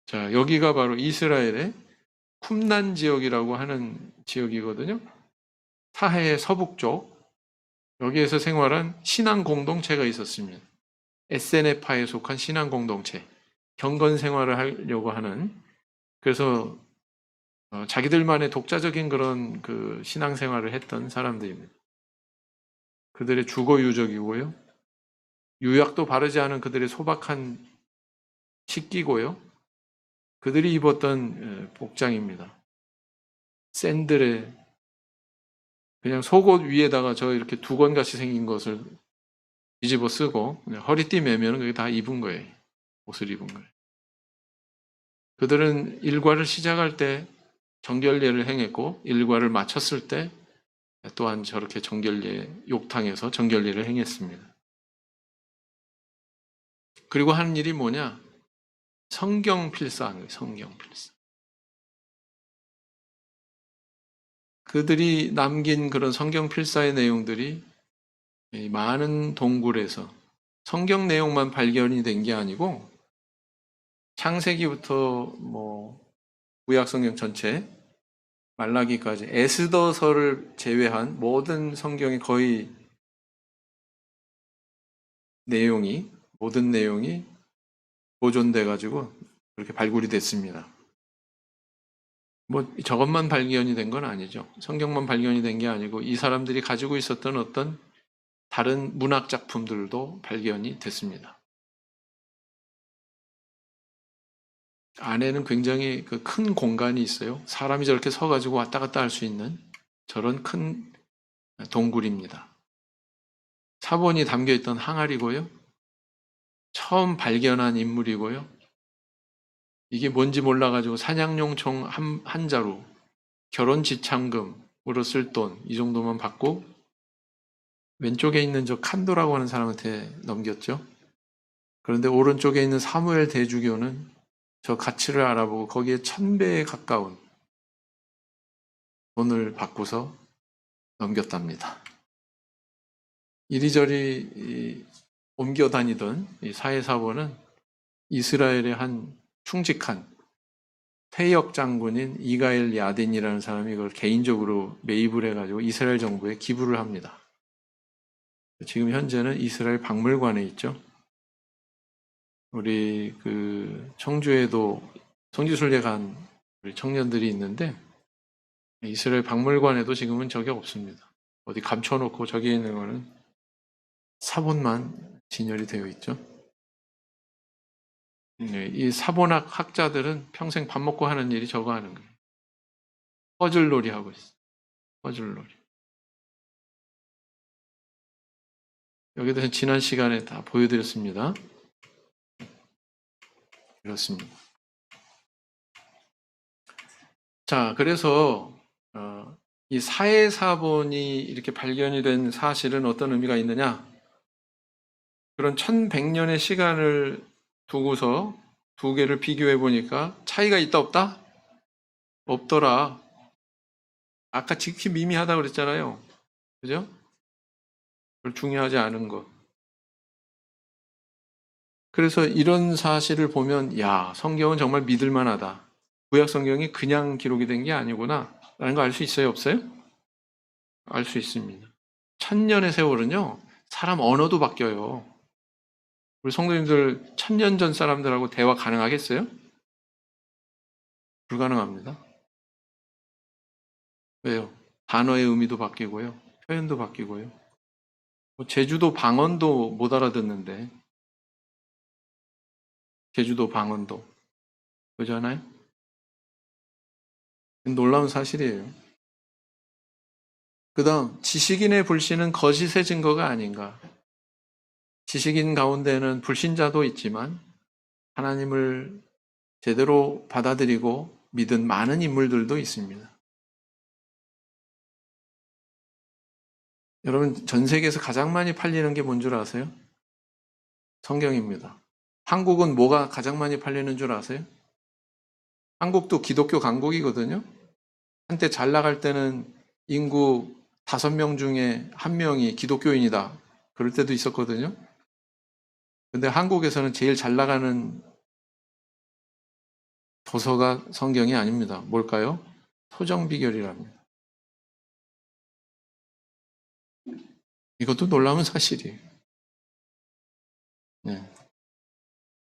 자, 여기가 바로 이스라엘의 쿰난 지역이라고 하는 지역이거든요. 사해의 서북쪽. 여기에서 생활한 신앙 공동체가 있었습니다. SNF파에 속한 신앙 공동체. 경건 생활을 하려고 하는, 그래서 자기들만의 독자적인 그런 신앙 생활을 했던 사람들입니다. 그들의 주거 유적이고요. 유약도 바르지 않은 그들의 소박한 식기고요. 그들이 입었던 복장입니다. 샌들에 그냥 속옷 위에다가 저 이렇게 두건같이 생긴 것을 뒤집어 쓰고 허리띠 매면 그게 다 입은 거예요. 옷을 입은 거예요. 그들은 일과를 시작할 때 정결례를 행했고 일과를 마쳤을 때 또한 저렇게 정결례 욕탕에서 정결례를 행했습니다. 그리고 하는 일이 뭐냐? 성경 필사하는 거예요. 성경 필사. 그들이 남긴 그런 성경 필사의 내용들이 많은 동굴에서 성경 내용만 발견이 된 게 아니고 창세기부터 구약성경 전체 말라기까지 에스더서를 제외한 모든 성경의 거의 모든 내용이 보존돼 가지고 그렇게 발굴이 됐습니다. 저것만 발견이 된 건 아니죠. 성경만 발견이 된 게 아니고 이 사람들이 가지고 있었던 어떤 다른 문학 작품들도 발견이 됐습니다. 안에는 굉장히 큰 공간이 있어요. 사람이 저렇게 서가지고 왔다 갔다 할 수 있는 저런 큰 동굴입니다. 사본이 담겨있던 항아리고요. 처음 발견한 인물이고요. 이게 뭔지 몰라가지고 사냥용 총 한 자루, 결혼 지참금으로 쓸 돈 이 정도만 받고 왼쪽에 있는 저 칸도라고 하는 사람한테 넘겼죠. 그런데 오른쪽에 있는 사무엘 대주교는 저 가치를 알아보고 거기에 1000배에 가까운 돈을 받고서 넘겼답니다. 이리저리 옮겨 다니던 이 사해사본은 이스라엘의 한 충직한 퇴역 장군인 이가엘 야딘이라는 사람이 이걸 개인적으로 매입을 해가지고 이스라엘 정부에 기부를 합니다. 지금 현재는 이스라엘 박물관에 있죠. 우리 그 청주에도 성지순례 간 우리 청년들이 있는데 이스라엘 박물관에도 지금은 저게 없습니다. 어디 감춰놓고 저기 있는 거는 사본만 진열이 되어 있죠. 이 사본학 학자들은 평생 밥 먹고 하는 일이 저거 하는 거예요. 퍼즐놀이 하고 있어요. 퍼즐놀이. 여기에 대해서 지난 시간에 다 보여드렸습니다. 이렇습니다. 자, 그래서 이 사해사본이 이렇게 발견이 된 사실은 어떤 의미가 있느냐? 그런 1100년의 시간을 두고서 두 개를 비교해 보니까 차이가 있다 없다? 없더라. 아까 지극히 미미하다고 그랬잖아요. 그죠? 별 중요하지 않은 것. 그래서 이런 사실을 보면 야, 성경은 정말 믿을 만하다. 구약 성경이 그냥 기록이 된 게 아니구나 라는 거 알 수 있어요? 없어요? 알 수 있습니다. 1000년의 세월은요, 사람 언어도 바뀌어요. 우리 성도님들 1000년 전 사람들하고 대화 가능하겠어요? 불가능합니다. 왜요? 단어의 의미도 바뀌고요. 표현도 바뀌고요. 제주도 방언도 못 알아듣는데, 제주도 방언도. 그러잖아요? 놀라운 사실이에요. 그 다음, 지식인의 불신은 거짓의 증거가 아닌가. 지식인 가운데는 불신자도 있지만, 하나님을 제대로 받아들이고 믿은 많은 인물들도 있습니다. 여러분, 전 세계에서 가장 많이 팔리는 게 뭔 줄 아세요? 성경입니다. 한국은 뭐가 가장 많이 팔리는 줄 아세요? 한국도 기독교 강국이거든요. 한때 잘 나갈 때는 인구 5명 중에 1명이 기독교인이다. 그럴 때도 있었거든요. 근데 한국에서는 제일 잘 나가는 도서가 성경이 아닙니다. 뭘까요? 소정비결이랍니다. 이것도 놀라운 사실이에요. 네.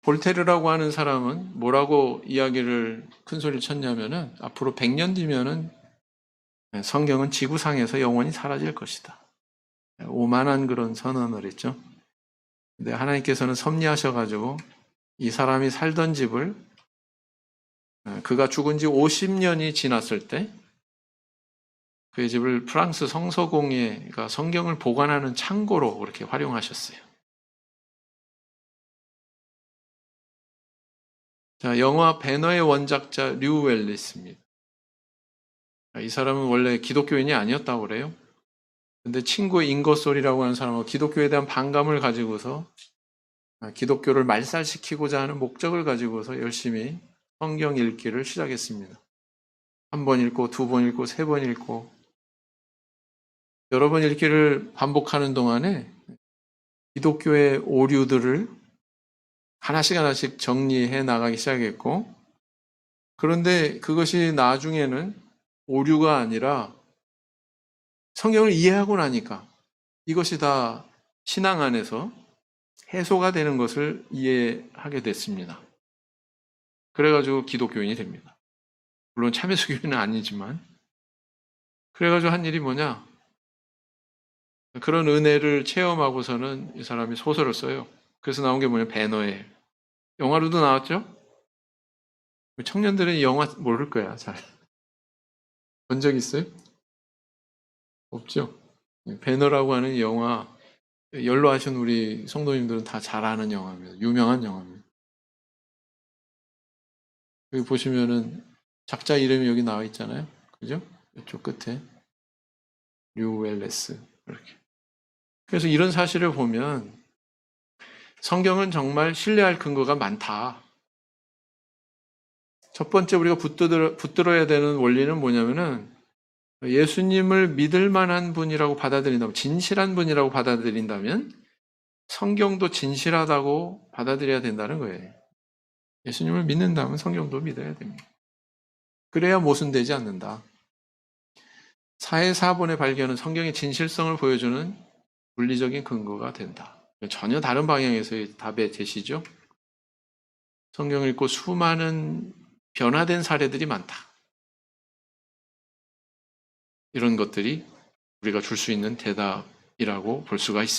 볼테르라고 하는 사람은 뭐라고 이야기를 큰 소리를 쳤냐면은 앞으로 100년 뒤면은 성경은 지구상에서 영원히 사라질 것이다. 오만한 그런 선언을 했죠. 근데 하나님께서는 섭리하셔가지고 이 사람이 살던 집을 그가 죽은 지 50년이 지났을 때 그의 집을 프랑스 성서공예가 성경을 보관하는 창고로 그렇게 활용하셨어요. 자, 영화 배너의 원작자 류 웰리스입니다. 이 사람은 원래 기독교인이 아니었다고 그래요. 근데 친구 잉거솔이라고 하는 사람은 기독교에 대한 반감을 가지고서 기독교를 말살시키고자 하는 목적을 가지고서 열심히 성경 읽기를 시작했습니다. 한 번 읽고, 2번 읽고, 3번 읽고, 여러 번 읽기를 반복하는 동안에 기독교의 오류들을 하나씩 하나씩 정리해 나가기 시작했고, 그런데 그것이 나중에는 오류가 아니라 성경을 이해하고 나니까 이것이 다 신앙 안에서 해소가 되는 것을 이해하게 됐습니다. 그래가지고 기독교인이 됩니다. 물론 참여수교인은 아니지만. 그래가지고 한 일이 뭐냐? 그런 은혜를 체험하고서는 이 사람이 소설을 써요. 그래서 나온 게 뭐냐? 배너에. 영화로도 나왔죠? 청년들은 이 영화 모를 거야, 잘. 본 적 있어요? 없죠? 배너라고 하는 영화, 연로하신 우리 성도님들은 다 잘 아는 영화입니다. 유명한 영화입니다. 여기 보시면은 작자 이름이 여기 나와 있잖아요. 그죠? 이쪽 끝에. 류 웰레스. 이렇게. 그래서 이런 사실을 보면 성경은 정말 신뢰할 근거가 많다. 첫 번째 우리가 붙들어야 되는 원리는 뭐냐면은 예수님을 믿을 만한 분이라고 받아들인다면, 진실한 분이라고 받아들인다면 성경도 진실하다고 받아들여야 된다는 거예요. 예수님을 믿는다면 성경도 믿어야 됩니다. 그래야 모순되지 않는다. 사회사본의 발견은 성경의 진실성을 보여주는 물리적인 근거가 된다. 전혀 다른 방향에서의 답의 제시죠. 성경을 읽고 수많은 변화된 사례들이 많다. 이런 것들이 우리가 줄 수 있는 대답이라고 볼 수가 있습니다.